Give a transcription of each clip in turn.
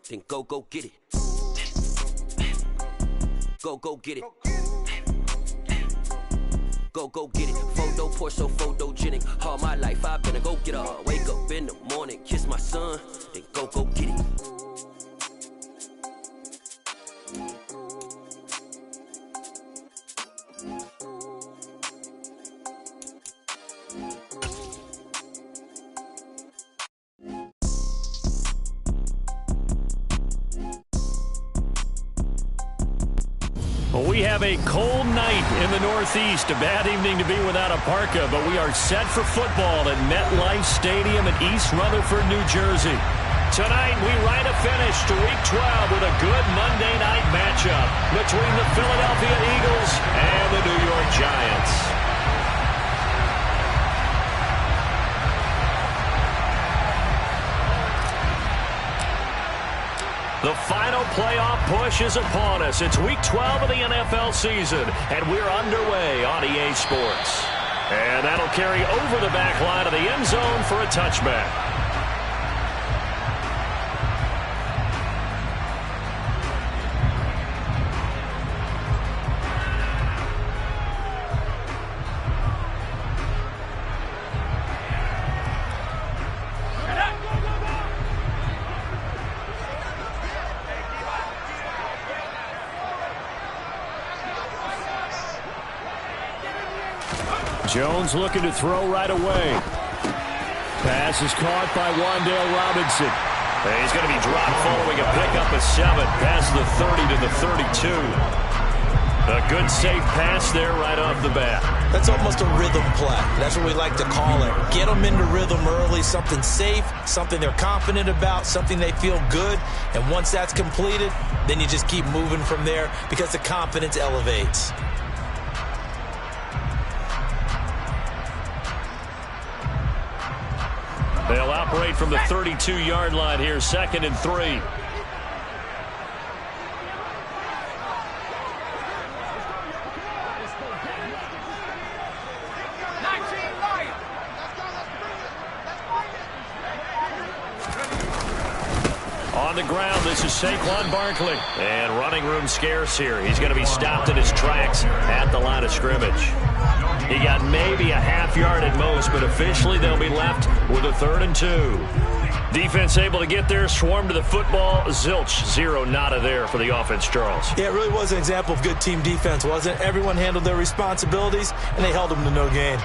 Then go get it. Go get it. Go get it. Photo poor, so photogenic. All my life I've been a go getter. Wake up in the morning, kiss my son, then go get it. Well, we have a cold night in the Northeast. A bad evening to be without a parka, but we are set for football at MetLife Stadium in East Rutherford, New Jersey. Tonight, we write a finish to Week 12 with a good Monday night matchup between the Philadelphia Eagles and the New York Giants. The final playoff push is upon us. It's Week 12 of the NFL season, and we're underway on EA Sports. And that'll carry over the back line of the end zone for a touchback. Jones looking to throw right away. Pass is caught by Wan'Dale Robinson. He's going to be dropped following a pickup of 7 past the 30 to the 32. A good safe pass there right off the bat. That's almost a rhythm play. That's what we like to call it. Get them into rhythm early, something safe, something they're confident about, something they feel good. And once that's completed, then you just keep moving from there because the confidence elevates. They'll operate from the 32-yard line here, 2nd and 3. On the ground, this is Saquon Barkley. And running room scarce here. He's going to be stopped in his tracks at the line of scrimmage. He got maybe a half yard at most, but officially they'll be left with a 3rd and 2. Defense able to get there, swarm to the football. Zilch, 0 nada there for the offense, Charles. Yeah, it really was an example of good team defense, wasn't it? Everyone handled their responsibilities, and they held them to no gain.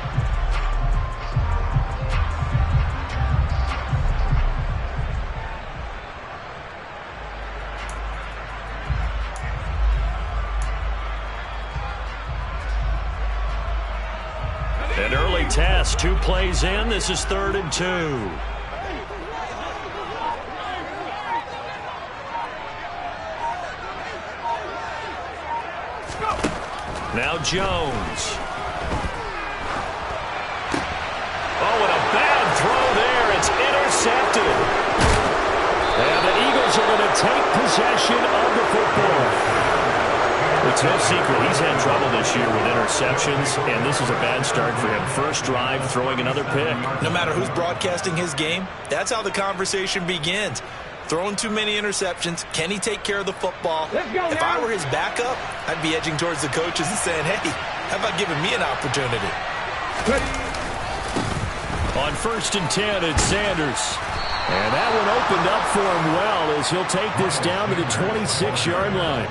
An early test, 2 plays in. This is 3rd and 2. Now Jones. Oh, and a bad throw there. It's intercepted. And the Eagles are going to take possession of the football. It's no secret he's had trouble this year with interceptions, and this is a bad start for him. First drive, throwing another pick. No matter who's broadcasting his game, that's how the conversation begins. Throwing too many interceptions. Can he take care of the football? If I were his backup, I'd be edging towards the coaches and saying, hey, how about giving me an opportunity? On 1st and 10, it's Sanders. And that one opened up for him well as he'll take this down to the 26-yard line.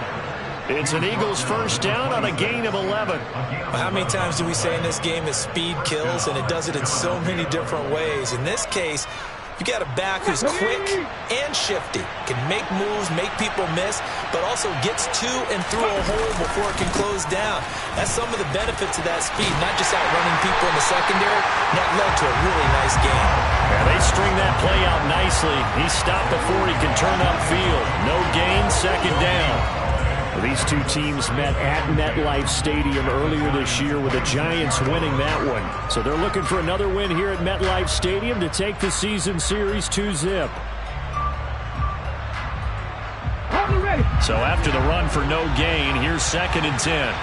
It's an Eagles first down on a gain of 11. How many times do we say in this game that speed kills, and it does it in so many different ways? In this case, you got a back who's quick and shifty, can make moves, make people miss, but also gets to and through a hole before it can close down. That's some of the benefits of that speed, not just outrunning people in the secondary. That led to a really nice game. Yeah, they string that play out nicely. He stopped before he can turn upfield. No gain, 2nd down. These two teams met at MetLife Stadium earlier this year with the Giants winning that one. So they're looking for another win here at MetLife Stadium to take the season series 2-zip. So after the run for no gain, here's 2nd and 10.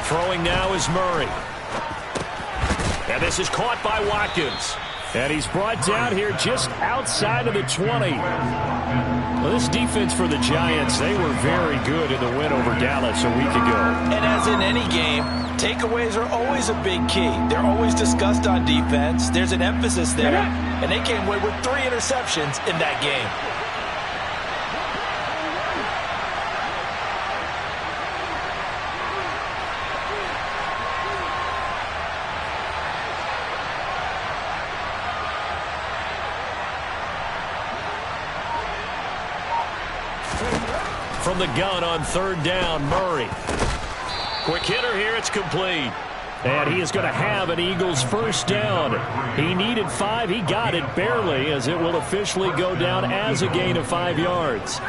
Throwing now is Murray. And this is caught by Watkins. And he's brought down here just outside of the 20. Well, this defense for the Giants, they were very good in the win over Dallas a week ago. And as in any game, takeaways are always a big key. They're always discussed on defense. There's an emphasis there. And they came away with 3 interceptions in that game. From the gun on 3rd down, Murray. Quick hitter here, it's complete. And he is going to have an Eagles first down. He needed 5. He got it barely, as it will officially go down as a gain of 5 yards.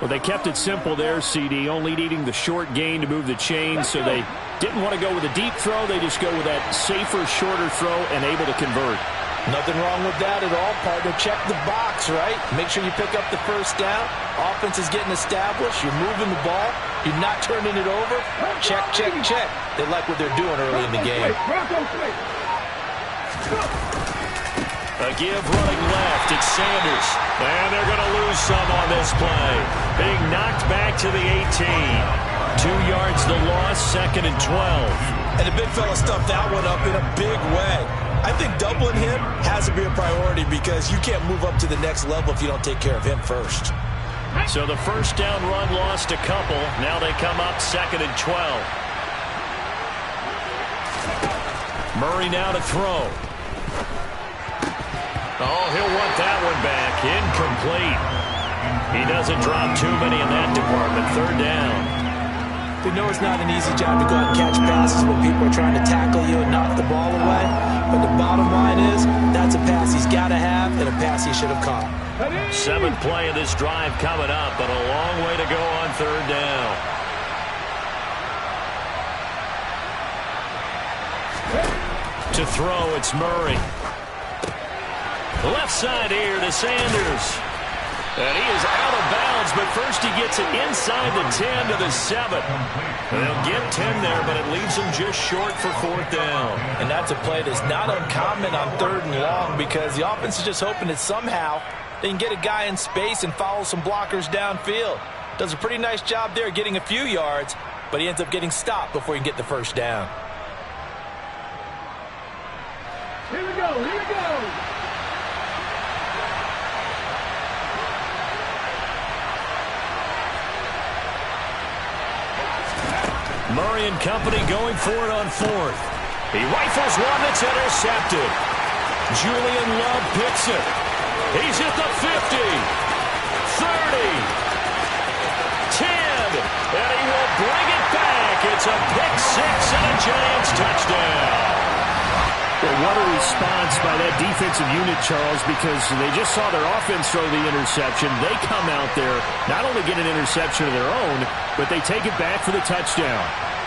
Well, they kept it simple there, CD, only needing the short gain to move the chains, so they didn't want to go with a deep throw. They just go with that safer, shorter throw and able to convert. Nothing wrong with that at all, partner. Check the box, right? Make sure you pick up the first down. Offense is getting established. You're moving the ball. You're not turning it over. Check, check, check. They like what they're doing early in the game. A give running left. It's Sanders. And they're going to lose some on this play. Being knocked back to the 18. 2 yards the loss, 2nd and 12. And the big fella stuffed that one up in a big way. I think doubling him has to be a priority because you can't move up to the next level if you don't take care of him first. So the first down run lost a couple. Now they come up 2nd and 12. Murray now to throw. Oh, he'll want that one back. Incomplete. He doesn't drop too many in that department. 3rd down. We know it's not an easy job to go out and catch passes when people are trying to tackle you and knock the ball away. But the bottom line is, that's a pass he's got to have and a pass he should have caught. 7th play of this drive coming up, but a long way to go on 3rd down. To throw, it's Murray. Left side here to Sanders. And he is out of bounds, but first he gets it inside the 10 to the 7. They'll get 10 there, but it leaves them just short for 4th down. And that's a play that's not uncommon on 3rd and long because the offense is just hoping that somehow they can get a guy in space and follow some blockers downfield. Does a pretty nice job there getting a few yards, but he ends up getting stopped before he can get the first down. Here we go, here we go. Murray and company going for it on 4th. He rifles one that's intercepted. Julian Love picks it. He's at the 50, 30, 10, and he will bring it back. It's a pick 6 and a Giants touchdown. Well, what a response by that defensive unit, Charles, because they just saw their offense throw the interception. They come out there, not only get an interception of their own, but they take it back for the touchdown.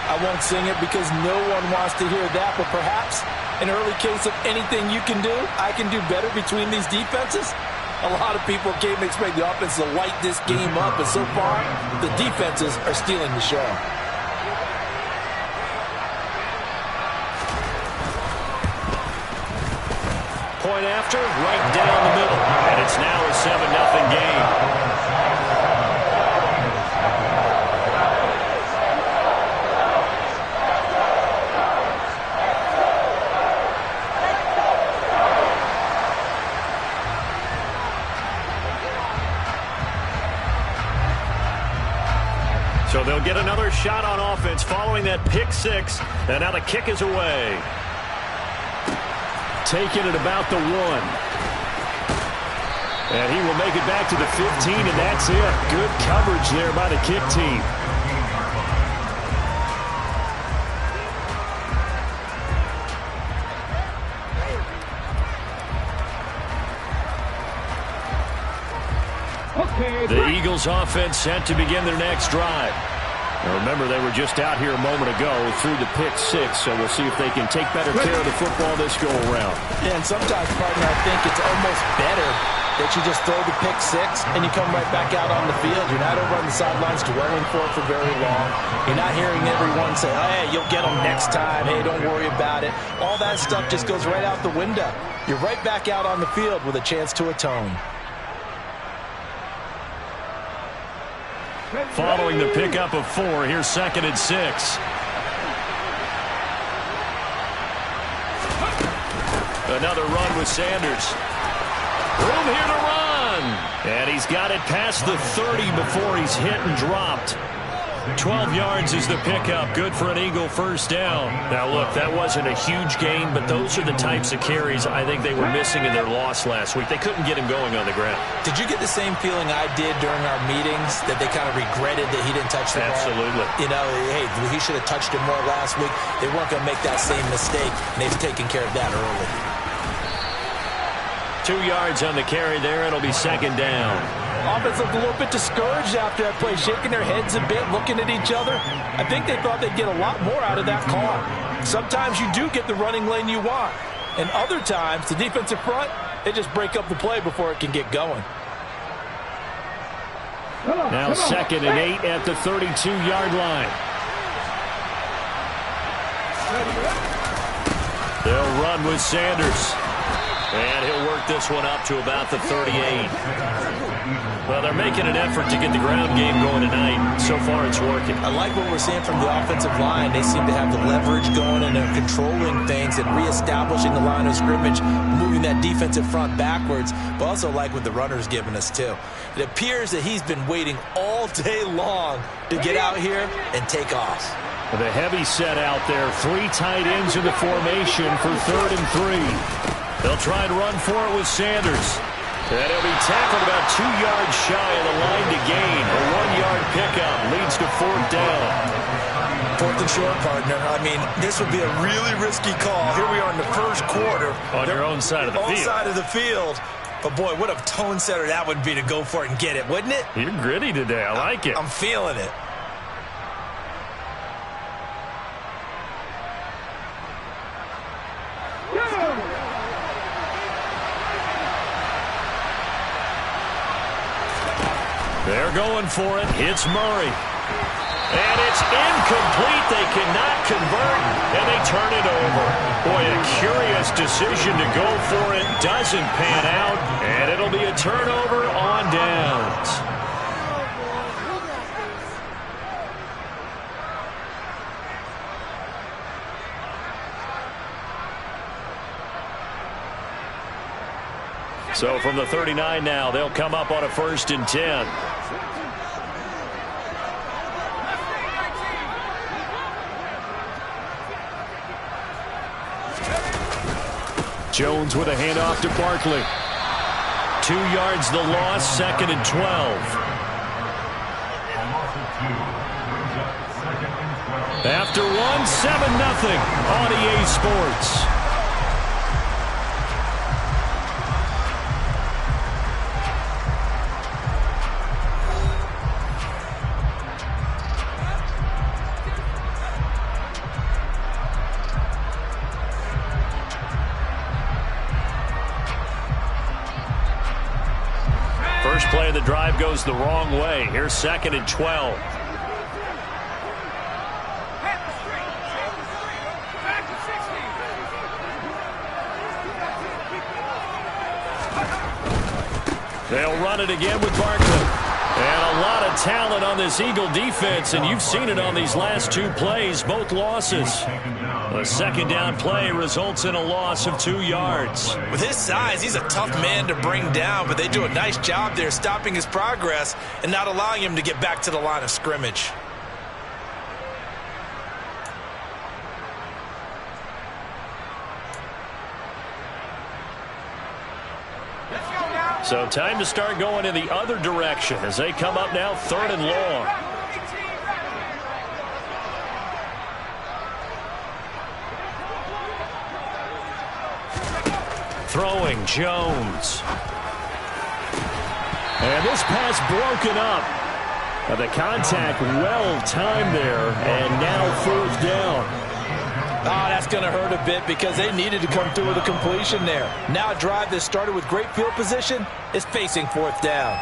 I won't sing it because no one wants to hear that, but perhaps an early case of anything you can do, I can do better between these defenses. A lot of people came to expect the offense to light this game up, but so far, the defenses are stealing the show. Point after, right down the middle, and it's now a 7-0 game. So they'll get another shot on offense following that pick 6, and now the kick is away. Taking it about the 1. And he will make it back to the 15, and that's it. Good coverage there by the kick team. The Eagles offense set to begin their next drive. Now remember, they were just out here a moment ago through the pick 6, so we'll see if they can take better care of the football this go-around. Yeah, and sometimes, partner, I think it's almost better that you just throw the pick six and you come right back out on the field. You're not over on the sidelines dwelling for it for very long. You're not hearing everyone say, hey, you'll get them next time. Hey, don't worry about it. All that stuff just goes right out the window. You're right back out on the field with a chance to atone. Following the pickup of 4, here's 2nd and 6. Another run with Sanders. Room here to run. And he's got it past the 30 before he's hit and dropped. 12 yards is the pickup. Good for an Eagle first down. Now, look, that wasn't a huge gain, but those are the types of carries I think they were missing in their loss last week. They couldn't get him going on the ground. Did you get the same feeling I did during our meetings, that they kind of regretted that he didn't touch the ball? Absolutely. You know, hey, he should have touched it more last week. They weren't going to make that same mistake, and they've taken care of that early. 2 yards on the carry there. It'll be 2nd down. Offense looked a little bit discouraged after that play, shaking their heads a bit, looking at each other. I think they thought they'd get a lot more out of that call. Sometimes you do get the running lane you want, and other times the defensive front, they just break up the play before it can get going. Now 2nd and 8 at the 32-yard line. They'll run with Sanders. And he'll work this one up to about the 38. Well, they're making an effort to get the ground game going tonight. So far, it's working. I like what we're seeing from the offensive line. They seem to have the leverage going, and they're controlling things and reestablishing the line of scrimmage, moving that defensive front backwards, but also like what the runner's giving us, too. It appears that he's been waiting all day long to get out here and take off. The heavy set out there. 3 tight ends in the formation for 3rd and 3. They'll try and run for it with Sanders. And he'll be tackled about 2 yards shy of the line to gain. A 1-yard pickup leads to 4th down. 4th and short, partner. I mean, this would be a really risky call. Here we are in the first quarter. On your own side of the field. On side of the field. But, boy, what a tone setter that would be to go for it and get it, wouldn't it? You're gritty today. I like it. I'm feeling it. They're going for it. It's Murray. And it's incomplete. They cannot convert, and they turn it over. Boy, a curious decision to go for it. Doesn't pan out, and it'll be a turnover on downs. So from the 39 now, they'll come up on a 1st and 10. Jones with a handoff to Barkley. 2 yards the loss, 2nd and 12. After 1, 7-0 on EA Sports. First play of the drive goes the wrong way. Here's 2nd and 12. They'll run it again with Barkley. And a lot of talent on this Eagle defense, and you've seen it on these last 2 plays, both losses. A 2nd down play results in a loss of 2 yards. With his size, he's a tough man to bring down, but they do a nice job there stopping his progress and not allowing him to get back to the line of scrimmage. So time to start going in the other direction as they come up now 3rd and long. Throwing Jones. And this pass broken up. The contact well timed there, and now 4th down. Oh, that's going to hurt a bit because they needed to come through with a completion there. Now a drive that started with great field position is facing 4th down.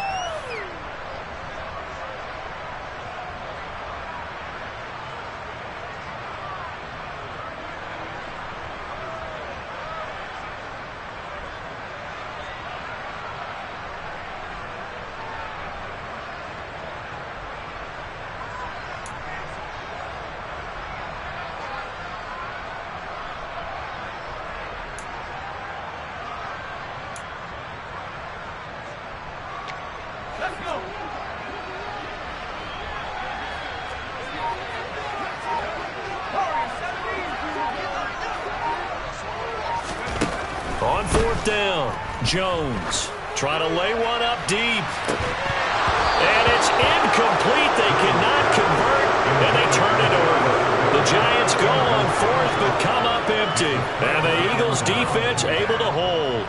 On 4th down, Jones trying to lay one up deep. And it's incomplete. They cannot convert, and they turn it over. The Giants go on 4th, but come up empty. And the Eagles defense able to hold.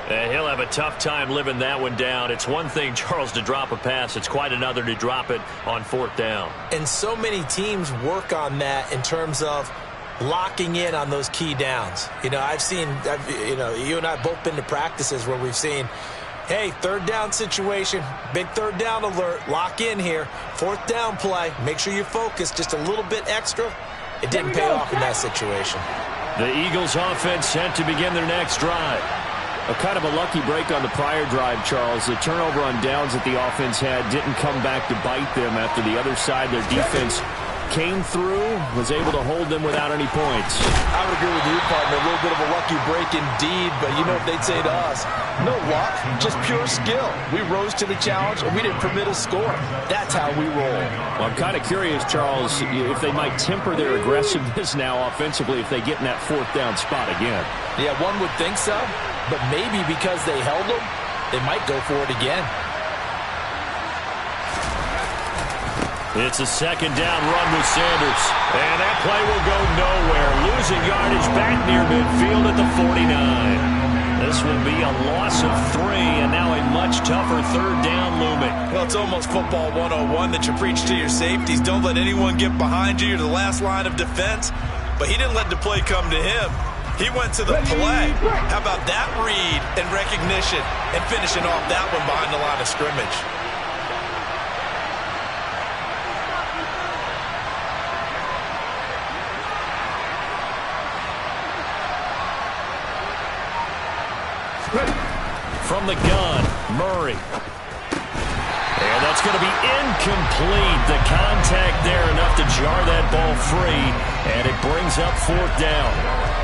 And he'll have a tough time living that one down. It's one thing, Charles, to drop a pass. It's quite another to drop it on 4th down. And so many teams work on that in terms of locking in on those key downs. You know, you and I have both been to practices where we've seen, hey, 3rd down situation, big 3rd down alert, lock in here, 4th down play, make sure you focus just a little bit extra. It didn't pay off in that situation. The Eagles offense set to begin their next drive. A kind of a lucky break on the prior drive, Charles. The turnover on downs that the offense had didn't come back to bite them after the other side. Their defense came through, was able to hold them without any points. I would agree with you, partner. A little bit of a lucky break indeed, but you know what they'd say to us? No luck, just pure skill. We rose to the challenge, and we didn't permit a score. That's how we roll. Well, I'm kind of curious, Charles, if they might temper their aggressiveness now offensively if they get in that 4th down spot again. Yeah, one would think so, but maybe because they held them, they might go for it again. It's a 2nd down run with Sanders. And that play will go nowhere. Losing yardage back near midfield at the 49. This will be a loss of 3, and now a much tougher 3rd down looming. Well, it's almost football 101 that you preach to your safeties. Don't let anyone get behind you. You're the last line of defense. But he didn't let the play come to him. He went to the play. How about that read and recognition and finishing off that one behind the line of scrimmage? From the gun, Murray. And that's going to be incomplete. The contact there enough to jar that ball free, and it brings up 4th down.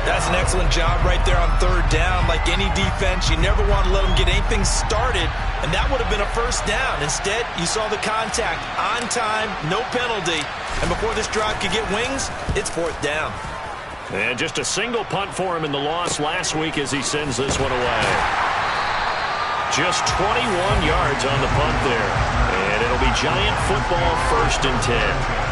That's an excellent job right there on 3rd down. Like any defense, you never want to let them get anything started, and that would have been a 1st down. Instead, you saw the contact on time, no penalty, and before this drive could get wings, it's 4th down. And just a single punt for him in the loss last week as he sends this one away. Just 21 yards on the punt there. And it'll be Giant football, 1st and 10.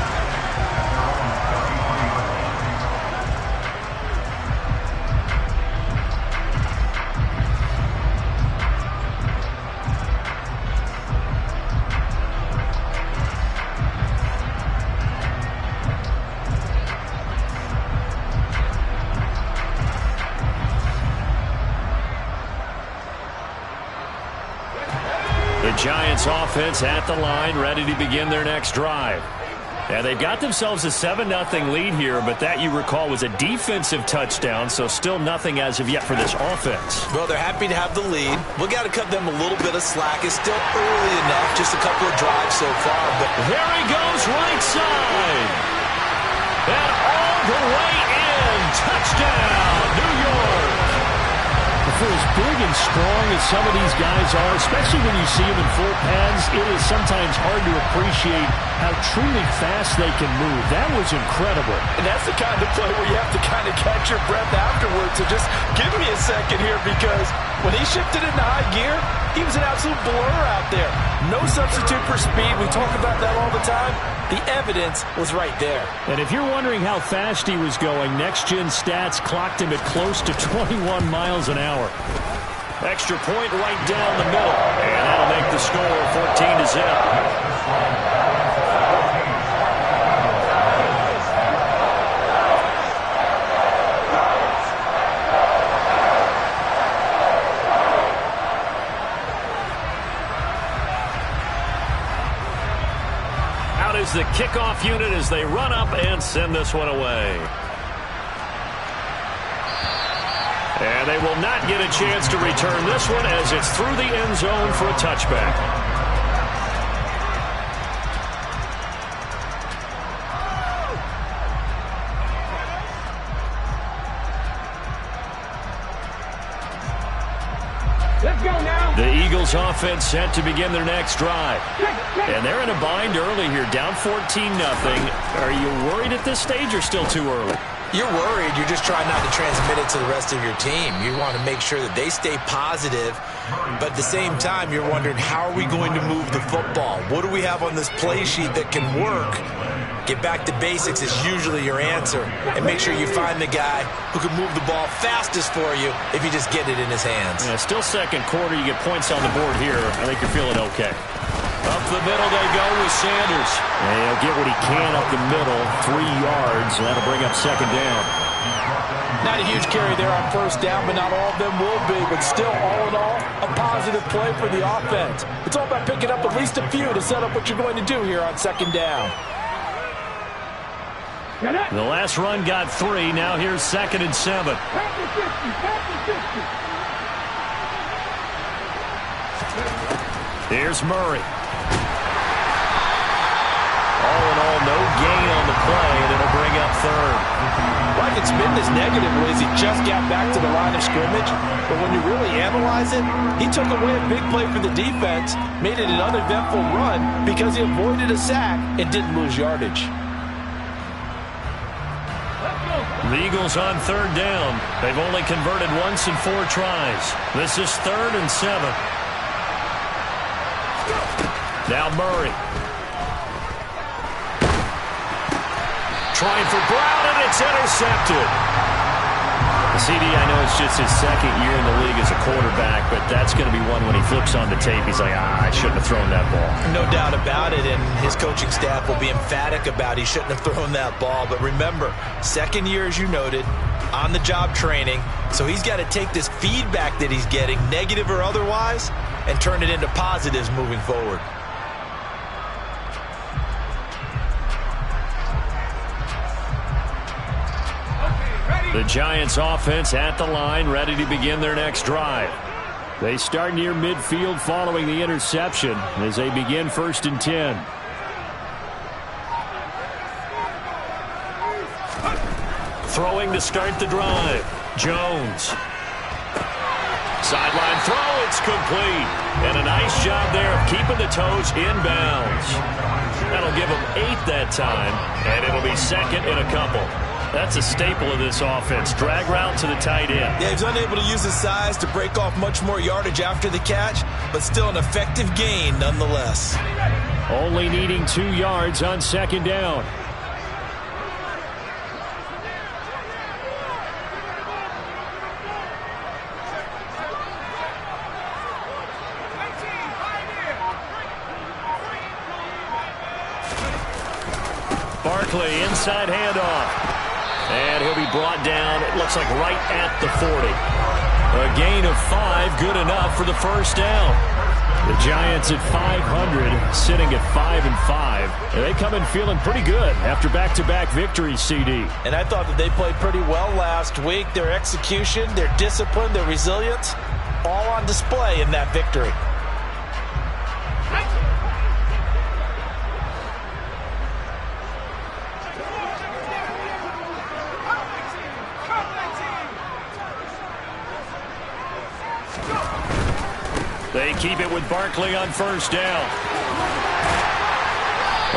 Giants offense at the line, ready to begin their next drive. And they've got themselves a 7-0 lead here, but that, you recall, was a defensive touchdown, so still nothing as of yet for this offense. Well, they're happy to have the lead. We've got to cut them a little bit of slack. It's still early enough, just a couple of drives so far. But there he goes, right side. And all the way in. Touchdown, New York. For as big and strong as some of these guys are, especially when you see them in full pads, it is sometimes hard to appreciate how truly fast they can move. That was incredible. And that's the kind of play where you have to kind of catch your breath afterwards. So just give me a second here, because when he shifted into high gear, he was an absolute blur out there. No substitute for speed. We talk about that all the time. The evidence was right there. And if you're wondering how fast he was going, next-gen stats clocked him at close to 21 miles an hour. Extra point right down the middle. And that'll make the score 14-0. is the kickoff unit as they run up and send this one away. And they will not get a chance to return this one as it's through the end zone for a touchback. Let's go now. The Eagles offense set to begin their next drive. And they're in a bind early here, down 14-0. Are you worried at this stage or still too early? You're worried. You're just trying not to transmit it to the rest of your team. You want to make sure that they stay positive, but at the same time, you're wondering, how are we going to move the football? What do we have on this play sheet that can work? Get back to basics is usually your answer, and make sure you find the guy who can move the ball fastest for you if you just get it in his hands. Yeah, still second quarter. You get points on the board here. I think you're feeling okay. Up the middle they go with Sanders. And he'll get what he can up the middle, 3 yards. That'll bring up second down. Not a huge carry there on first down, but not all of them will be. But still, all in all, a positive play for the offense. It's all about picking up at least a few to set up what you're going to do here on second down. The last run got 3. Now here's 2nd and 7. Here's Murray. All in all, no gain on the play, and it'll bring up 3rd. Well, I can spin this negatively as he just got back to the line of scrimmage. But when you really analyze it, he took away a big play for the defense, made it an uneventful run because he avoided a sack and didn't lose yardage. The Eagles on 3rd down. They've only converted once in 4 tries. This is 3rd and 7. Now Murray. Trying for Brown, and it's intercepted. CD, I know it's just his 2nd year in the league as a quarterback, but that's going to be one when he flips on the tape. He's like, I shouldn't have thrown that ball. No doubt about it, and his coaching staff will be emphatic about he shouldn't have thrown that ball. But remember, 2nd year, as you noted, on-the-job training, so he's got to take this feedback that he's getting, negative or otherwise, and turn it into positives moving forward. The Giants offense at the line, ready to begin their next drive. They start near midfield following the interception as they begin 1st and 10. Throwing to start the drive. Jones. Sideline throw, it's complete. And a nice job there of keeping the toes inbounds. That'll give them 8 that time, and it'll be 2nd and a couple. That's a staple of this offense. Drag route to the tight end. Yeah, he's unable to use his size to break off much more yardage after the catch, but still an effective gain nonetheless. Only needing 2 yards on 2nd down. Barkley, inside handoff. And he'll be brought down, it looks like right at the 40. A gain of 5, good enough for the 1st down. The Giants at 500, sitting at 5-5. And they come in feeling pretty good after back-to-back victories, CD. And I thought that they played pretty well last week. Their execution, their discipline, their resilience, all on display in that victory. They keep it with Barkley on 1st down.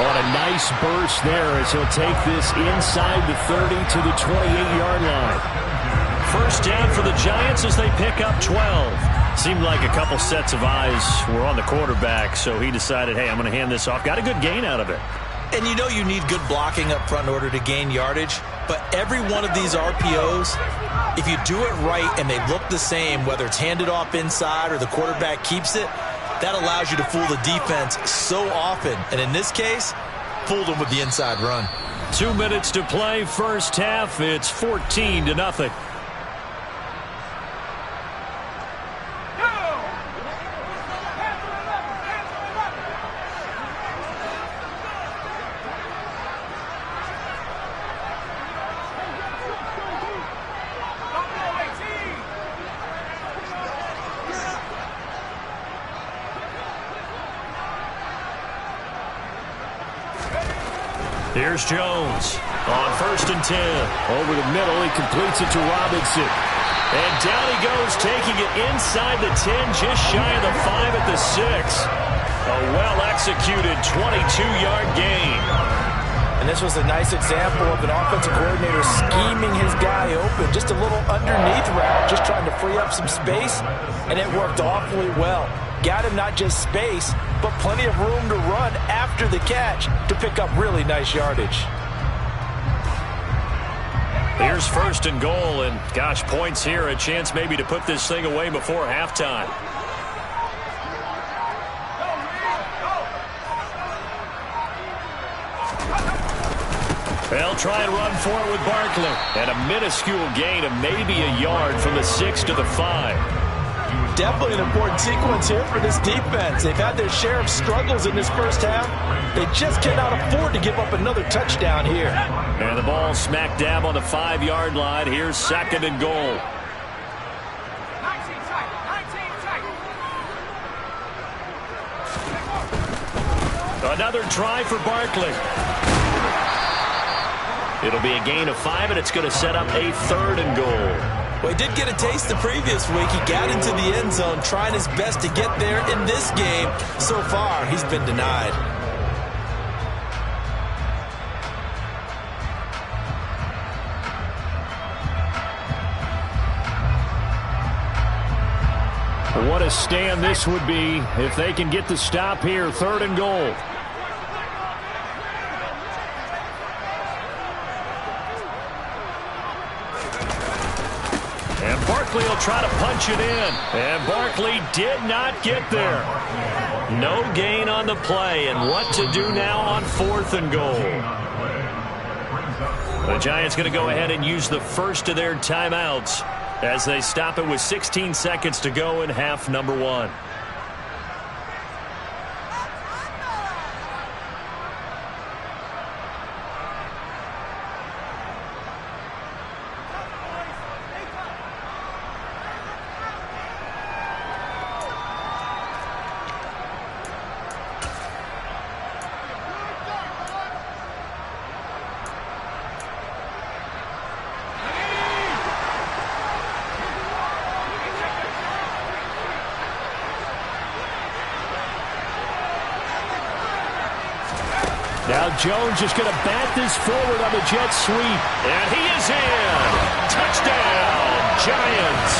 On a nice burst there as he'll take this inside the 30 to the 28-yard line. 1st down for the Giants as they pick up 12. Seemed like a couple sets of eyes were on the quarterback, so he decided, hey, I'm going to hand this off. Got a good gain out of it. And you know you need good blocking up front in order to gain yardage, but every one of these RPOs, if you do it right and they look the same, whether it's handed off inside or the quarterback keeps it, that allows you to fool the defense so often. And in this case, fooled them with the inside run. 2 minutes to play, 1st half. It's 14-0. Here's Jones on 1st and 10. Over the middle, he completes it to Robinson. And down he goes, taking it inside the 10, just shy of the 5 at the 6. A well-executed 22-yard gain. And this was a nice example of an offensive coordinator scheming his guy open. Just a little underneath route, just trying to free up some space, and it worked awfully well. Got him not just space, but plenty of room to run after the catch to pick up really nice yardage. Here's 1st and goal, and gosh, points here, a chance maybe to put this thing away before halftime. They'll try and run for it with Barkley. And a minuscule gain of maybe a yard from the 6 to the 5. Definitely an important sequence here for this defense. They've had their share of struggles in this first half. They just cannot afford to give up another touchdown here. And the ball smack dab on the 5-yard line. Here's 2nd and goal. Another try for Barkley. It'll be a gain of 5, and it's going to set up a 3rd and goal. Well, he did get a taste the previous week. He got into the end zone, trying his best to get there in this game. So far, he's been denied. What a stand this would be if they can get the stop here. 3rd and goal. And Barkley will try to punch it in. And Barkley did not get there. No gain on the play. And what to do now on 4th and goal? The Giants going to go ahead and use the first of their timeouts as they stop it with 16 seconds to go in half number 1. Now Jones is going to bat this forward on the jet sweep. And he is in. Touchdown, Giants.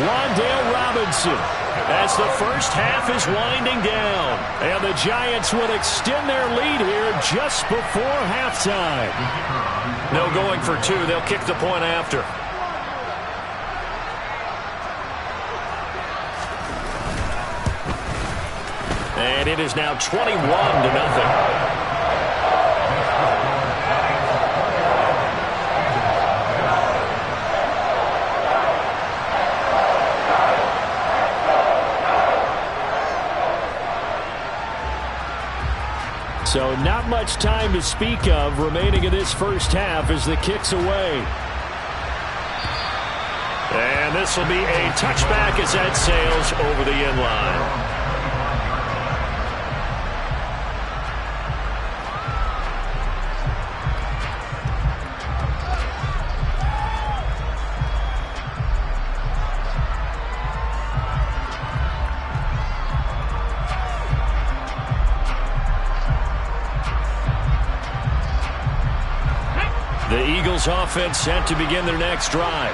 Wan'Dale Robinson, as the first half is winding down. And the Giants will extend their lead here just before halftime. No going for 2. They'll kick the point after. And it is now 21-0. So not much time to speak of remaining in this first half as the kick's away. And this will be a touchback as that sails over the end line. The Eagles offense set to begin their next drive.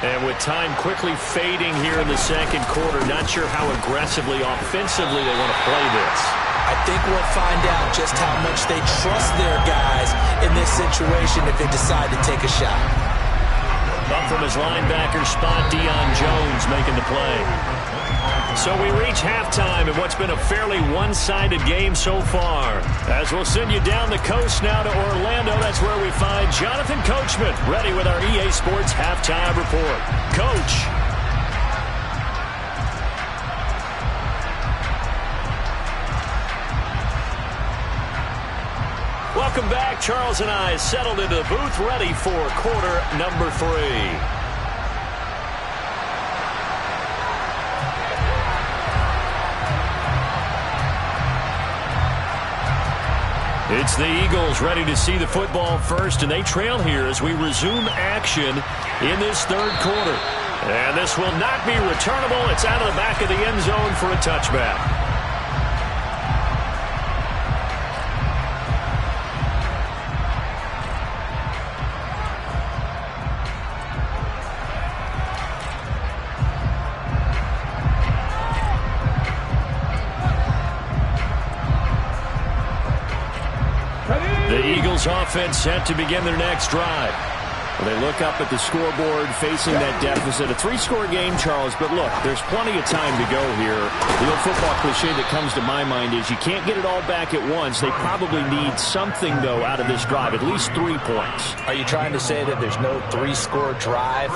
And with time quickly fading here in the second quarter, not sure how aggressively, offensively they want to play this. I think we'll find out just how much they trust their guys in this situation if they decide to take a shot. Up from his linebacker spot, Deion Jones making the play. So we reach halftime in what's been a fairly one-sided game so far. As we'll send you down the coast now to Orlando, that's where we find Jonathan Coachman, ready with our EA Sports Halftime Report. Coach. Welcome back. Charles and I settled into the booth, ready for quarter number 3. It's It's the Eagles ready to see the football first, and they trail here as we resume action in this third quarter. And this will not be returnable. It's out of the back of the end zone for a touchback. The Eagles offense set to begin their next drive. Well, they look up at the scoreboard facing that deficit. A 3-score game, Charles, but look, there's plenty of time to go here. The old football cliche that comes to my mind is you can't get it all back at once. They probably need something, though, out of this drive, at least 3 points. Are you trying to say that there's no 3-score drive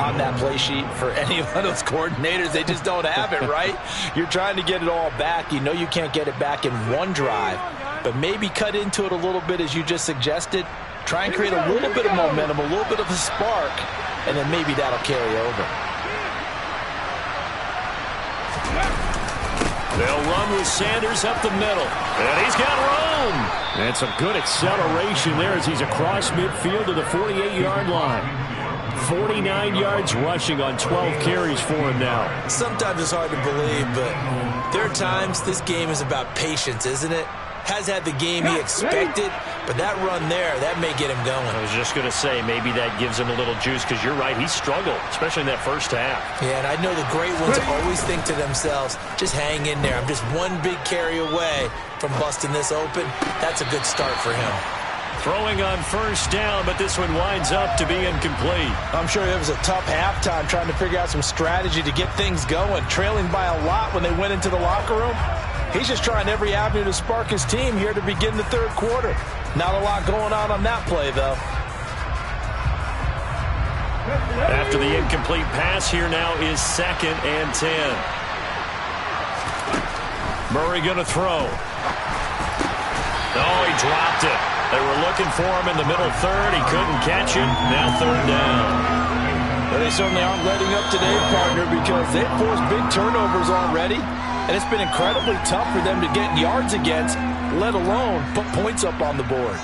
on that play sheet for any of those coordinators? They just don't have it, right? You're trying to get it all back. You know you can't get it back in one drive, but maybe cut into it a little bit as you just suggested. Try and create a little bit of momentum, a little bit of a spark, and then maybe that'll carry over. They'll run with Sanders up the middle. And he's got room. And some good acceleration there as he's across midfield to the 48-yard line. 49 yards rushing on 12 carries for him now. Sometimes it's hard to believe, but there are times this game is about patience, isn't it? Has had the game he expected, but that run there, that may get him going. I was just going to say, maybe that gives him a little juice, because you're right, he struggled, especially in that first half. Yeah, and I know the great ones always think to themselves, just hang in there. I'm just one big carry away from busting this open. That's a good start for him. Throwing on first down, but this one winds up to be incomplete. I'm sure it was a tough halftime trying to figure out some strategy to get things going, trailing by a lot when they went into the locker room. He's just trying every avenue to spark his team here to begin the third quarter. Not a lot going on that play, though. After the incomplete pass, here now is 2nd and 10. Murray going to throw. Oh, he dropped it. They were looking for him in the middle third. He couldn't catch it. Now 3rd down. Well, they certainly aren't letting up today, partner, because they've forced big turnovers already. And it's been incredibly tough for them to get yards against, let alone put points up on the board.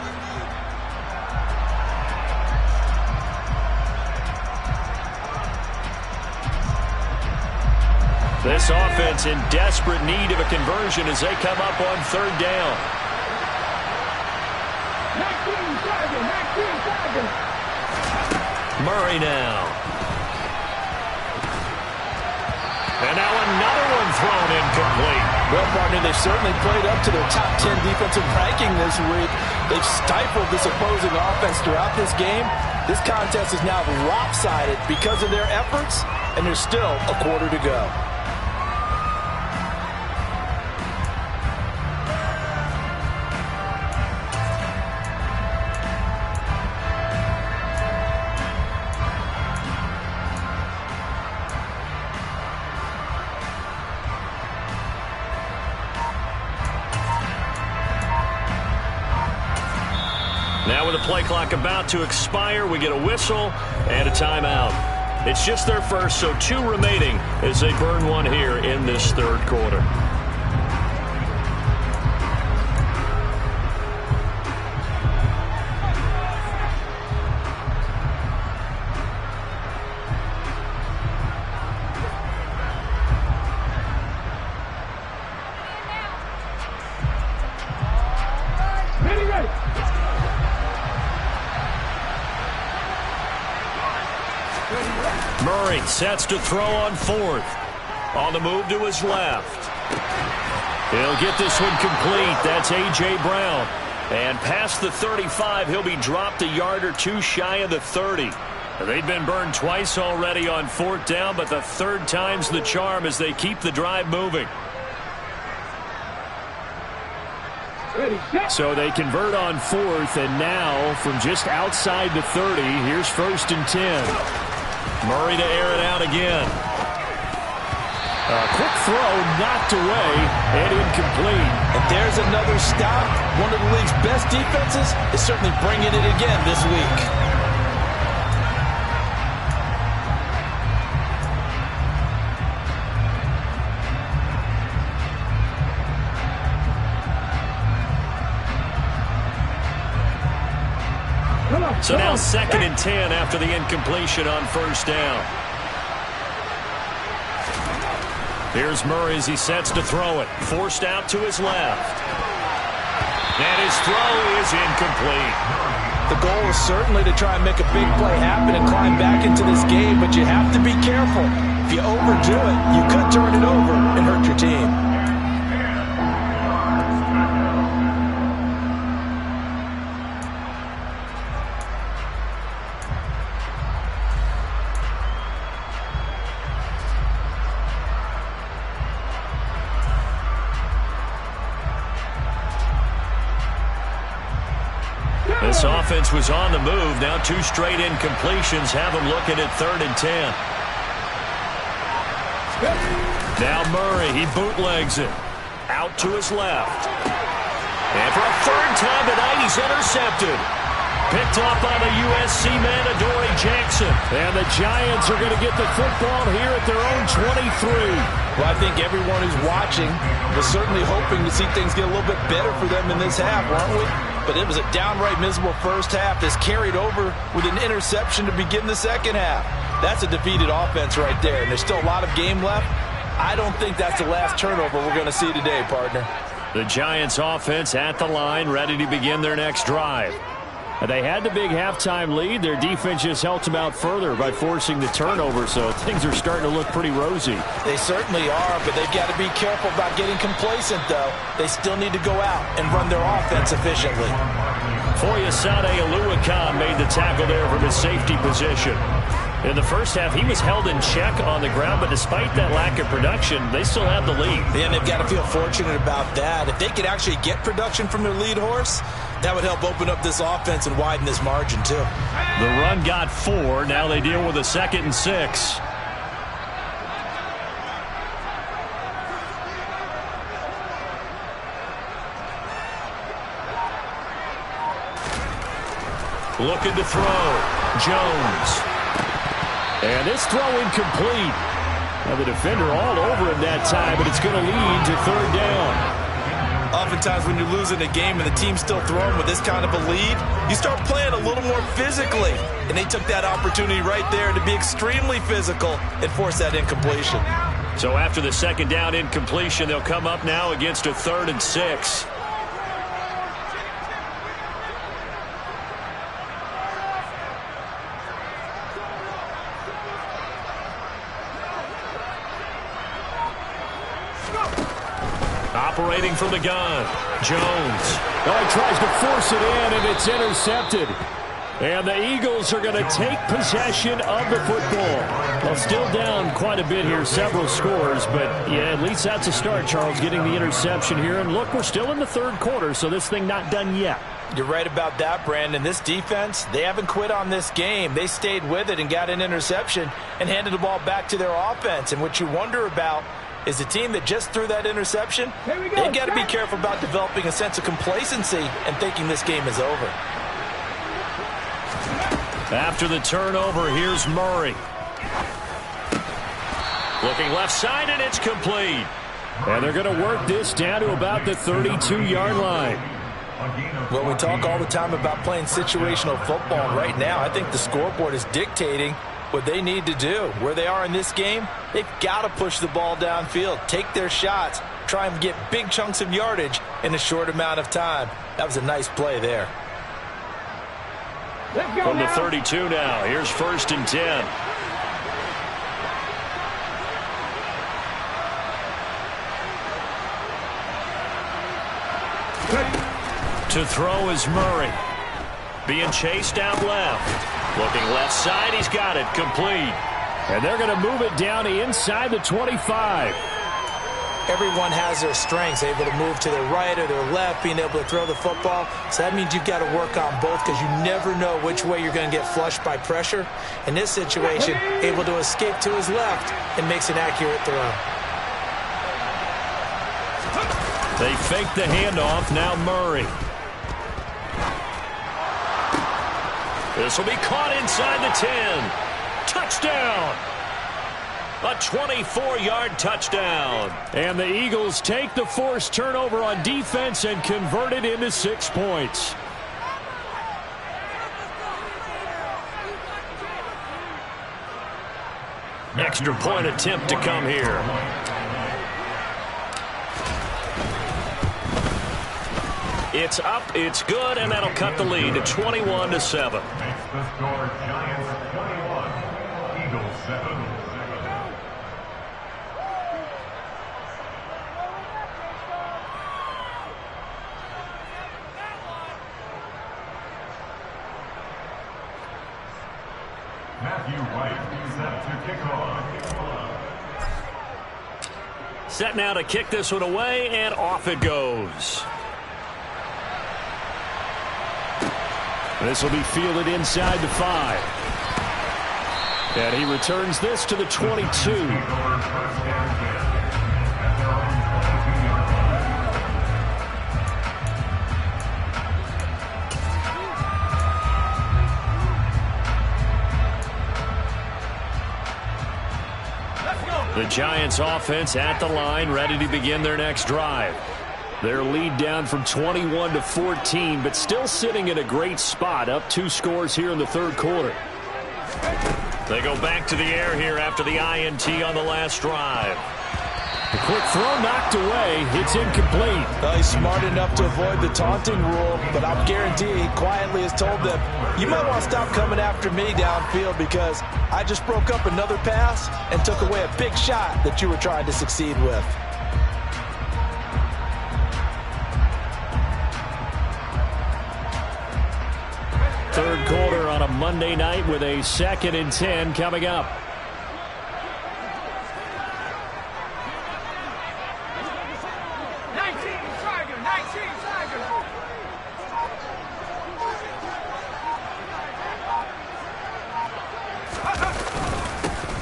This offense in desperate need of a conversion as they come up on 3rd down. Murray now. And now another one thrown incomplete. Well, partner, they've certainly played up to their top 10 defensive ranking this week. They've stifled this opposing offense throughout this game. This contest is now lopsided because of their efforts, and there's still a quarter to go. Now with the play clock about to expire, we get a whistle and a timeout. It's just their first, so 2 remaining as they burn one here in this third quarter. Murray sets to throw on 4th. On the move to his left. He'll get this one complete. That's A.J. Brown. And past the 35, he'll be dropped a yard or 2 shy of the 30. They've been burned twice already on 4th down, but the 3rd time's the charm as they keep the drive moving. So they convert on 4th, and now from just outside the 30, here's 1st and 10. Murray to air it out again. A quick throw knocked away and incomplete. And there's another stop. One of the league's best defenses is certainly bringing it again this week. So now 2nd and 10 after the incompletion on 1st down. Here's Murray as he sets to throw it. Forced out to his left. And his throw is incomplete. The goal is certainly to try and make a big play happen and climb back into this game, but you have to be careful. If you overdo it, you could turn it over and hurt your team. This offense was on the move. Now 2 straight incompletions have them looking at 3rd and 10. Now Murray, he bootlegs it. Out to his left. And for a 3rd time tonight, he's intercepted. Picked up on the USC man, Adoree Jackson. And the Giants are going to get the football here at their own 23. Well, I think everyone who's watching was certainly hoping to see things get a little bit better for them in this half, weren't we? But it was a downright miserable first half that's carried over with an interception to begin the second half. That's a defeated offense right there, and there's still a lot of game left. I don't think that's the last turnover we're going to see today, partner. The Giants offense at the line, ready to begin their next drive. They had the big halftime lead. Their defense just helped them out further by forcing the turnover, so things are starting to look pretty rosy. They certainly are, but they've got to be careful about getting complacent, though. They still need to go out and run their offense efficiently. Foyesade Oluwakan made the tackle there from his safety position. In the first half, he was held in check on the ground, but despite that lack of production, they still have the lead. And they've got to feel fortunate about that. If they could actually get production from their lead horse, that would help open up this offense and widen this margin, too. The run got 4. Now they deal with a 2nd and 6. Looking to throw. Jones. And this throw incomplete. Now the defender all over him that time, but it's going to lead to 3rd down. Oftentimes when you're losing a game and the team's still throwing with this kind of a lead, you start playing a little more physically. And they took that opportunity right there to be extremely physical and force that incompletion. So after the 2nd down incompletion, they'll come up now against a 3rd and 6. Operating from the gun, Jones. Oh, he tries to force it in, and it's intercepted. And the Eagles are going to take possession of the football. Well, still down quite a bit here, several scores, but yeah, at least that's a start, Charles, getting the interception here. And look, we're still in the 3rd quarter, so this thing not done yet. You're right about that, Brandon. This defense, they haven't quit on this game. They stayed with it and got an interception and handed the ball back to their offense. And what you wonder about is the team that just threw that interception, they've got to be careful about developing a sense of complacency and thinking this game is over. After the turnover, here's Murray. Looking left side, and it's complete. And they're going to work this down to about the 32-yard line. Well, we talk all the time about playing situational football, and right now I think the scoreboard is dictating what they need to do. Where they are in this game, they've got to push the ball downfield, take their shots, try and get big chunks of yardage in a short amount of time. That was a nice play there. From the 32 now, here's 1st and 10. To throw is Murray. Being chased out left. Looking left side, he's got it, complete. And they're going to move it down to inside the 25. Everyone has their strengths, able to move to their right or their left, being able to throw the football. So that means you've got to work on both because you never know which way you're going to get flushed by pressure. In this situation, able to escape to his left and makes an accurate throw. They fake the handoff, now Murray. This will be caught inside the 10. Touchdown! A 24-yard touchdown. And the Eagles take the forced turnover on defense and convert it into 6 points. Extra point attempt to come here. It's up, it's good, and that'll cut the lead to 21-7. Makes the score Giants 21, Eagles 7. Matthew White set to kick off. Set now to kick this one away, and off it goes. This will be fielded inside the 5. And he returns this to the 22. The Giants offense at the line, ready to begin their next drive. Their lead down from 21 to 14, but still sitting in a great spot, up 2 scores here in the third quarter. They go back to the air here after the INT on the last drive. The quick throw knocked away. It's incomplete. Well, he's smart enough to avoid the taunting rule, but I'm guaranteeing he quietly has told them, you might want to stop coming after me downfield because I just broke up another pass and took away a big shot that you were trying to succeed with. Third quarter on a Monday night with a 2nd and 10 coming up.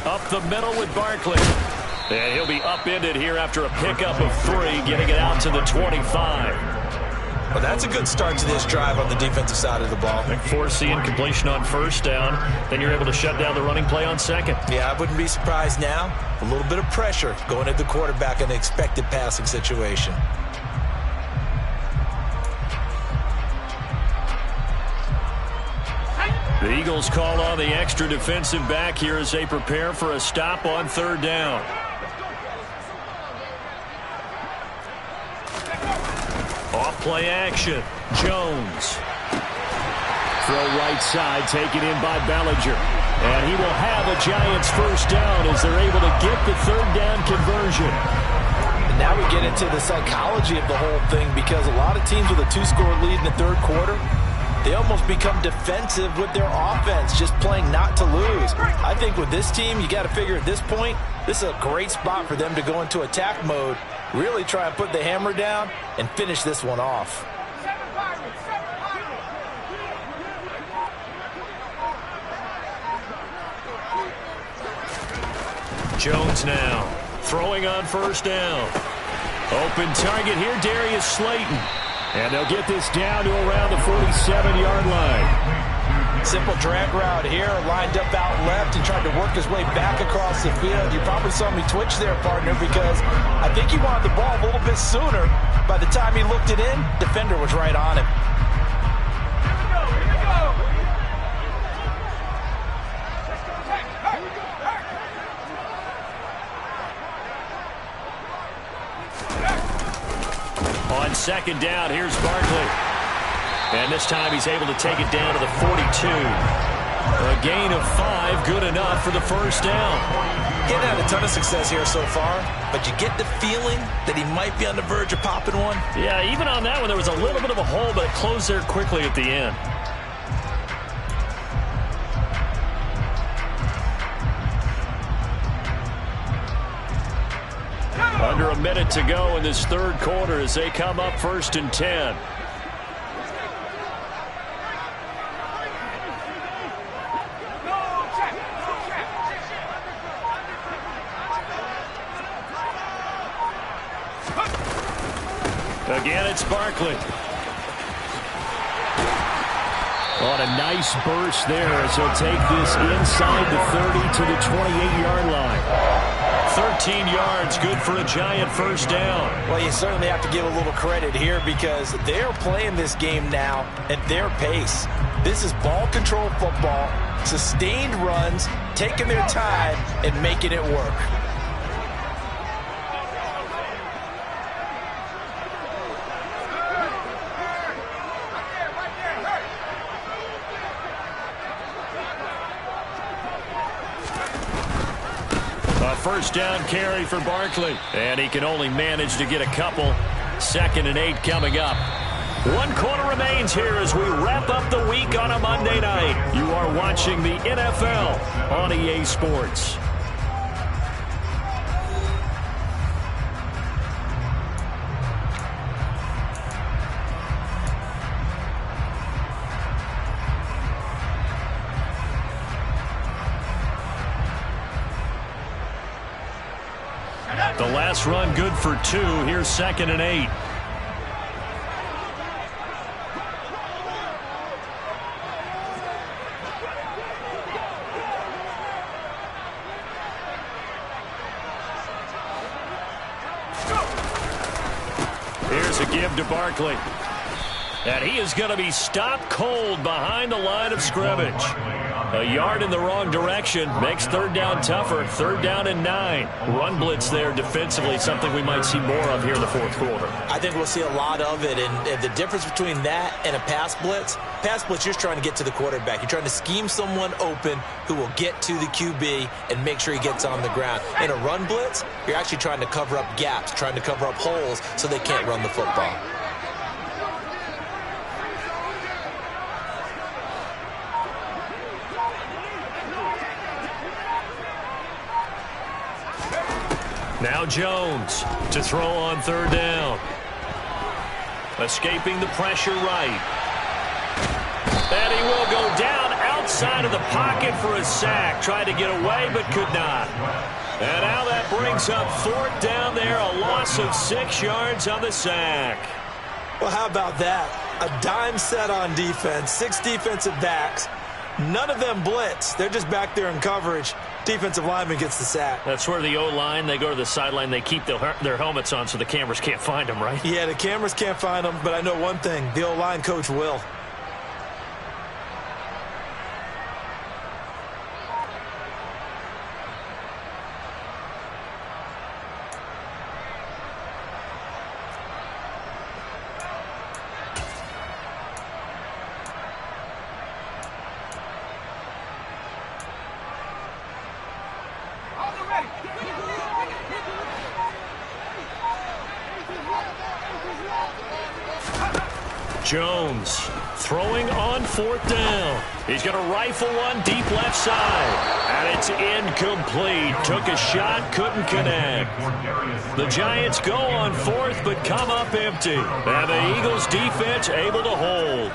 Up the middle with Barkley. And he'll be upended here after a pickup of 3, getting it out to the 25. Well, that's a good start to this drive on the defensive side of the ball. Forcing completion on first down. Then you're able to shut down the running play on second. Yeah, I wouldn't be surprised now. A little bit of pressure going at the quarterback in an expected passing situation. The Eagles call on the extra defensive back here as they prepare for a stop on third down. Off-play action. Jones. Throw right side, taken in by Bellinger. And he will have a Giants first down as they're able to get the third down conversion. And now we get into the psychology of the whole thing because a lot of teams with a 2-score lead in the third quarter, they almost become defensive with their offense, just playing not to lose. I think with this team, you got to figure at this point, this is a great spot for them to go into attack mode, really try and put the hammer down and finish this one off. Jones now throwing on first down. Open target here, Darius Slayton. And they'll get this down to around the 47-yard line. Simple drag route here, lined up out left and tried to work his way back across the field. You probably saw me twitch there, partner, because I think he wanted the ball a little bit sooner. By the time he looked it in, defender was right on him. On second down, here's Barkley. And this time he's able to take it down to the 42. A gain of 5, good enough for the first down. He hasn't had a ton of success here so far, but you get the feeling that he might be on the verge of popping one. Yeah, even on that one, there was a little bit of a hole, but it closed there quickly at the end. Under a minute to go in this third quarter as they come up 1st and 10. Again, it's Barkley. On a nice burst there as he'll take this inside the 30 to the 28-yard line. 13 yards, good for a Giant first down. Well, you certainly have to give a little credit here because they're playing this game now at their pace. This is ball control football. Sustained runs, taking their time, and making it work. A first down carry for Barkley. And he can only manage to get a couple. 2nd and 8 coming up. 1 quarter remains here as we wrap up the week on a Monday night. You are watching the NFL on EA Sports. The last run good for 2. Here's 2nd and 8. Here's a give to Barkley. And he is going to be stopped cold behind the line of scrimmage. A yard in the wrong direction makes 3rd down tougher. 3rd down and 9. Run blitz there defensively, something we might see more of here in the 4th quarter. I think we'll see a lot of it, and the difference between that and a pass blitz, you're just trying to get to the quarterback. You're trying to scheme someone open who will get to the QB and make sure he gets on the ground. In a run blitz, you're actually trying to cover up gaps, trying to cover up holes so they can't run the football. Now Jones to throw on 3rd down. Escaping the pressure right. And he will go down outside of the pocket for a sack. Tried to get away but could not. And now that brings up 4th down there. A loss of 6 yards on the sack. Well, how about that? A dime set on defense. 6 defensive backs. None of them blitz. They're just back there in coverage. Defensive lineman gets the sack. That's where the O-line, they go to the sideline, they keep their helmets on so the cameras can't find them, right? Yeah, the cameras can't find them, but I know one thing. The O-line coach will. Jones throwing on 4th down. He's going to rifle one deep left side. And it's incomplete. Took a shot, couldn't connect. The Giants go on 4th, but come up empty. And the Eagles defense able to hold.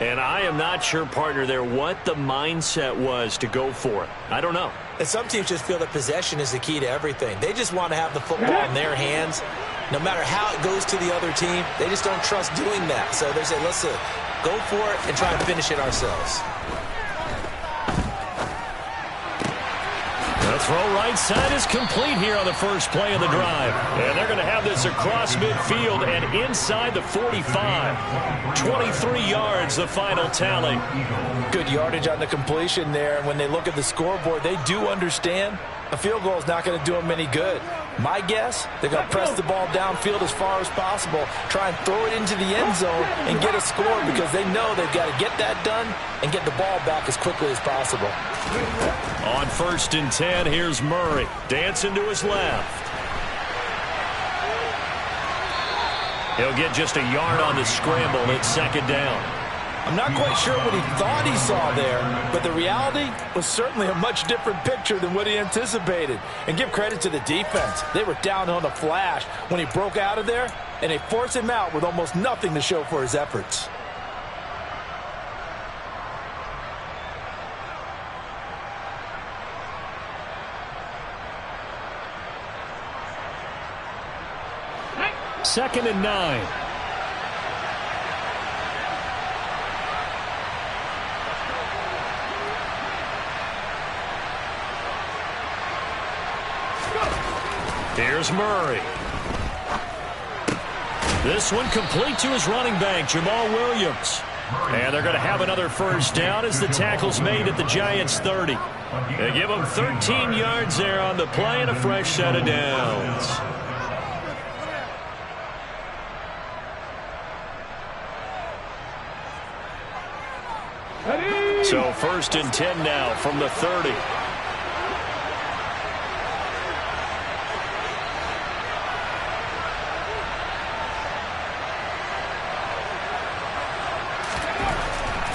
And I am not sure, partner, there what the mindset was to go for it. I don't know. And some teams just feel that possession is the key to everything. They just want to have the football in their hands. No matter how it goes to the other team, they just don't trust doing that. So they say, listen, go for it and try and finish it ourselves. The throw right side is complete here on the first play of the drive. And they're going to have this across midfield and inside the 45. 23 yards, the final tally. Good yardage on the completion there. And when they look at the scoreboard, they do understand a field goal is not going to do them any good. My guess, they're going to press the ball downfield as far as possible, try and throw it into the end zone and get a score because they know they've got to get that done and get the ball back as quickly as possible. On 1st and 10, here's Murray dancing to his left. He'll get just a yard on the scramble. It's 2nd down. I'm not quite sure what he thought he saw there, but the reality was certainly a much different picture than what he anticipated. And give credit to the defense. They were down on the flash when he broke out of there, and they forced him out with almost nothing to show for his efforts. Second and 9. Here's Murray. This one complete to his running back, Jamal Williams. And they're going to have another first down as the tackle's made at the Giants' 30. They give them 13 yards there on the play and a fresh set of downs. So 1st and 10 now from the 30.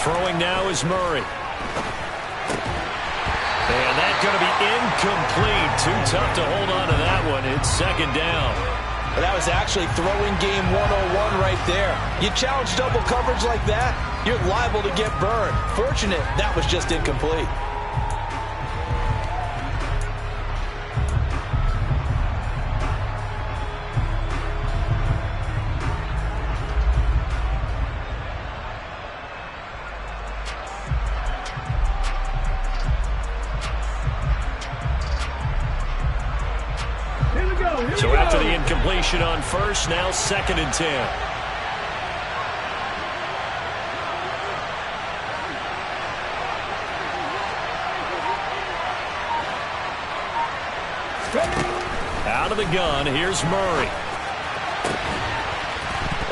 Throwing now is Murray. And that's going to be incomplete. Too tough to hold on to that one. It's 2nd down. That was actually throwing game 101 right there. You challenge double coverage like that, you're liable to get burned. Fortunate that was just incomplete. So after the incompletion on first, now 2nd and 10. Out of the gun, here's Murray.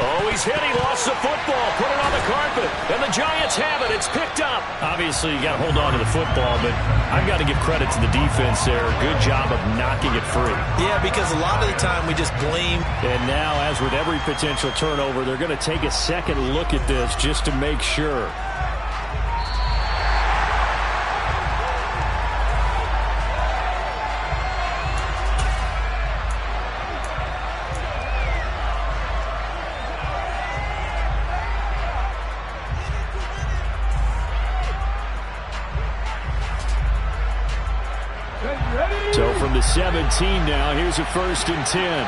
Oh, he's hit. He lost the football. Put it on the carpet. And the Giants have it. It's picked up. Obviously, you got to hold on to the football, but I've got to give credit to the defense there. Good job of knocking it free. Yeah, because a lot of the time we just blame. And now, as with every potential turnover, they're going to take a second look at this just to make sure. So from the 17 now, here's a 1st and 10.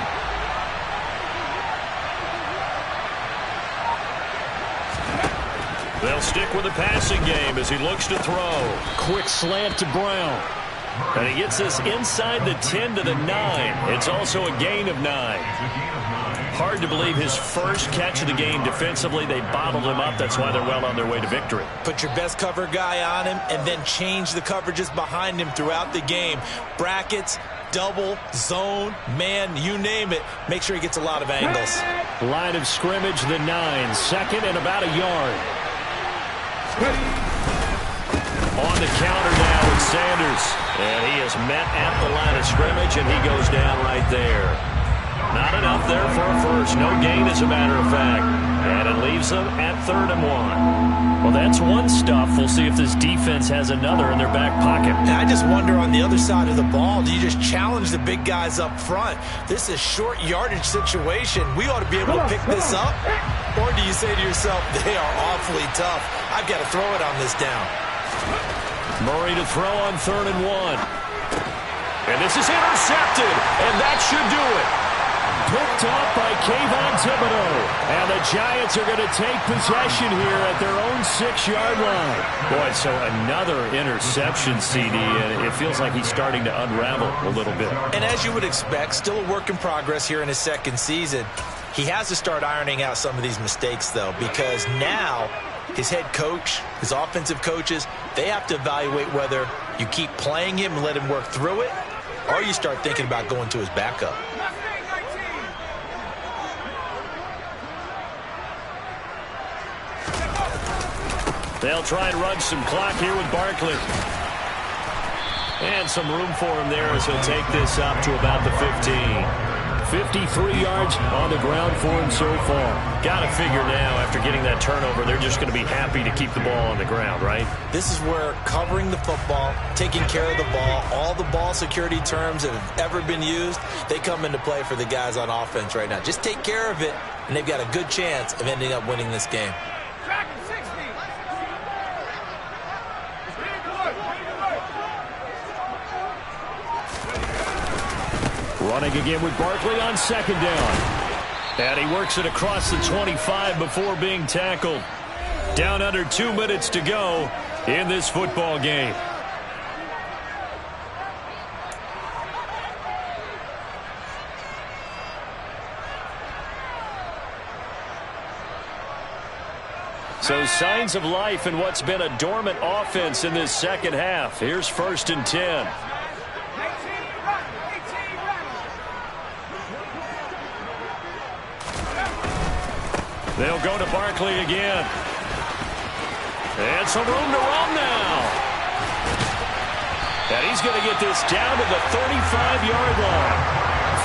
They'll stick with the passing game as he looks to throw. Quick slant to Brown. And he gets this inside the 10 to the 9. It's also a gain of 9. Hard to believe his first catch of the game defensively. They bottled him up. That's why they're well on their way to victory. Put your best cover guy on him and then change the coverages behind him throughout the game. Brackets, double, zone, man, you name it. Make sure he gets a lot of angles. Line of scrimmage, the 9. 2nd and about a yard. On the counter now with Sanders. And he is met at the line of scrimmage, and he goes down right there. Not enough there for a first. No gain, as a matter of fact. And it leaves them at 3rd and 1. Well, that's one stuff. We'll see if this defense has another in their back pocket. And I just wonder on the other side of the ball, do you just challenge the big guys up front? This is a short yardage situation. We ought to be able to pick this up. Or do you say to yourself, they are awfully tough. I've got to throw it on this down. Murray to throw on 3rd and 1. And this is intercepted. And that should do it. Picked up by Kayvon Thibodeau. And the Giants are going to take possession here at their own 6-yard line. Boy, so another interception, CD, and it feels like he's starting to unravel a little bit. And as you would expect, still a work in progress here in his 2nd season. He has to start ironing out some of these mistakes, though, because now his head coach, his offensive coaches, they have to evaluate whether you keep playing him and let him work through it, or you start thinking about going to his backup. They'll try and run some clock here with Barkley. And some room for him there as he'll take this up to about the 15. 53 yards on the ground for him so far. Got to figure now, after getting that turnover, they're just going to be happy to keep the ball on the ground, right? This is where covering the football, taking care of the ball, all the ball security terms that have ever been used, they come into play for the guys on offense right now. Just take care of it, and they've got a good chance of ending up winning this game. Running again with Barkley on 2nd down. And he works it across the 25 before being tackled. Down under 2 minutes to go in this football game. So signs of life in what's been a dormant offense in this second half. Here's 1st and 10. They'll go to Barkley again. And some room to run now. And he's going to get this down to the 35-yard line.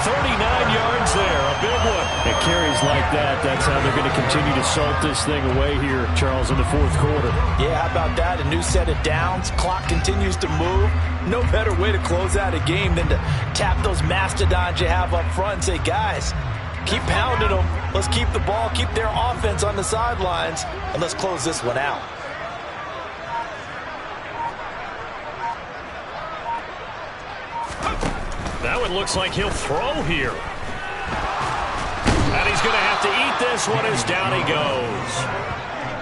39 yards there, a big one. It carries like that. That's how they're going to continue to salt this thing away here, Charles, in the 4th quarter. Yeah, how about that? A new set of downs. Clock continues to move. No better way to close out a game than to tap those mastodons you have up front and say, guys, keep pounding them. Let's keep the ball, keep their offense on the sidelines, and let's close this one out. That one looks like he'll throw here. And he's going to have to eat this one as down he goes.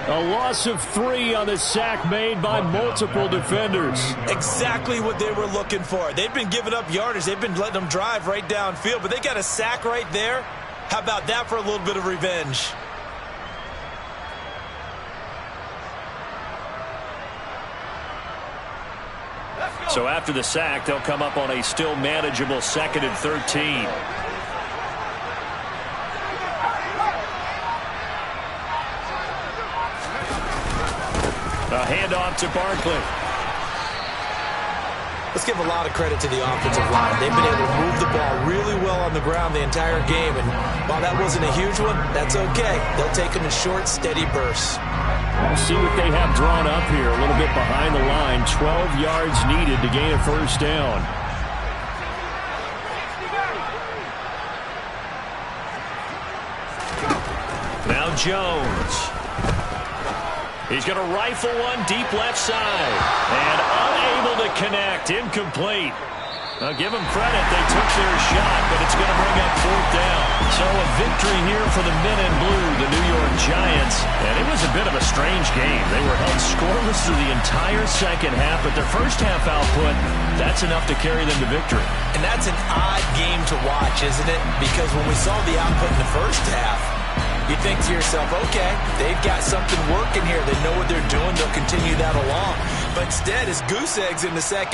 A loss of 3 on the sack made by multiple defenders. Exactly what they were looking for. They've been giving up yardage. They've been letting them drive right downfield, but they got a sack right there. How about that for a little bit of revenge? So after the sack, they'll come up on a still manageable 2nd and 13. A handoff to Barkley. Let's give a lot of credit to the offensive line. They've been able to move the ball really well on the ground the entire game. And while that wasn't a huge one, that's okay. They'll take them in short, steady bursts. We'll see what they have drawn up here. A little bit behind the line. 12 yards needed to gain a 1st down. Now Jones. He's going to rifle one deep left side. And unable to connect. Incomplete. Now give them credit. They took their shot, but it's going to bring up 4th down. So a victory here for the men in blue, the New York Giants. And it was a bit of a strange game. They were held scoreless through the entire second half, but their first half output, that's enough to carry them to victory. And that's an odd game to watch, isn't it? Because when we saw the output in the first half, you think to yourself, okay, they've got something working here. They know what they're doing. They'll continue that along. But instead, it's goose eggs in the second.